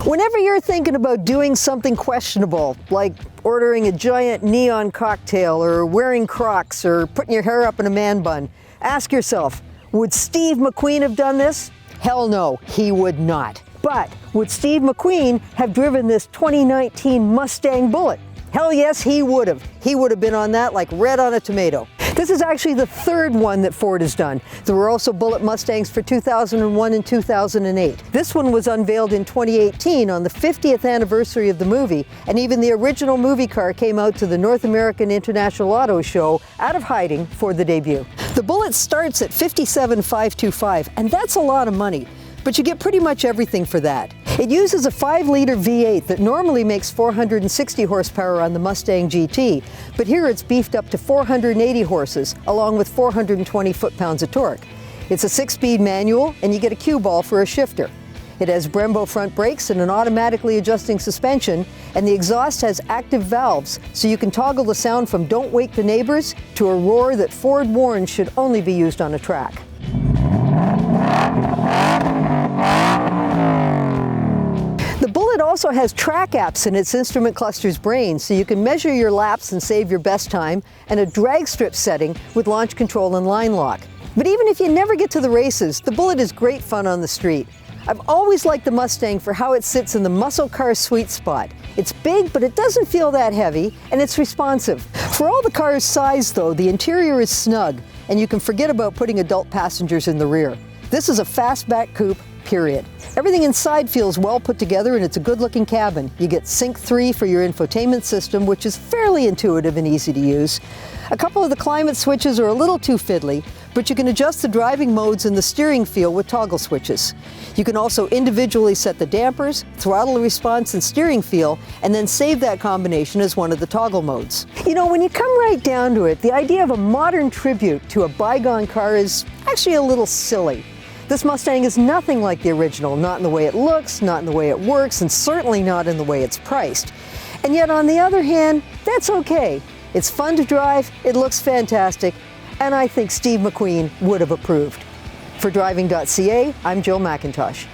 Whenever you're thinking about doing something questionable, like ordering a giant neon cocktail or wearing Crocs or putting your hair up in a man bun, ask yourself, would Steve McQueen have done this? Hell no, he would not. But would Steve McQueen have driven this 2019 Mustang Bullitt? Hell yes, he would have. He would have been on that like red on a tomato. This is actually the third one that Ford has done. There were also Bullitt Mustangs for 2001 and 2008. This one was unveiled in 2018 on the 50th anniversary of the movie, and even the original movie car came out to the North American International Auto Show out of hiding for the debut. The Bullitt starts at $57,525, and that's a lot of money, but you get pretty much everything for that. It uses a 5-liter V8 that normally makes 460 horsepower on the Mustang GT, but here it's beefed up to 480 horses, along with 420 foot-pounds of torque. It's a 6-speed manual, and you get a cue ball for a shifter. It has Brembo front brakes and an automatically adjusting suspension, and the exhaust has active valves, so you can toggle the sound from "Don't Wake the Neighbors" to a roar that Ford warns should only be used on a track. The Bullitt also has track apps in its instrument cluster's brain, so you can measure your laps and save your best time, and a drag strip setting with launch control and line lock. But even if you never get to the races, the Bullitt is great fun on the street. I've always liked the Mustang for how it sits in the muscle car sweet spot. It's big, but it doesn't feel that heavy, and it's responsive. For all the car's size, though, the interior is snug, and you can forget about putting adult passengers in the rear. This is a fastback coupe, period. Everything inside feels well put together, and it's a good-looking cabin. You get Sync 3 for your infotainment system, which is fairly intuitive and easy to use. A couple of the climate switches are a little too fiddly, but you can adjust the driving modes and the steering feel with toggle switches. You can also individually set the dampers, throttle response, and steering feel, and then save that combination as one of the toggle modes. You know, when you come right down to it, the idea of a modern tribute to a bygone car is actually a little silly. This Mustang is nothing like the original, not in the way it looks, not in the way it works, and certainly not in the way it's priced. And yet, on the other hand, that's okay. It's fun to drive, it looks fantastic, and I think Steve McQueen would have approved. For Driving.ca, I'm Jill McIntosh.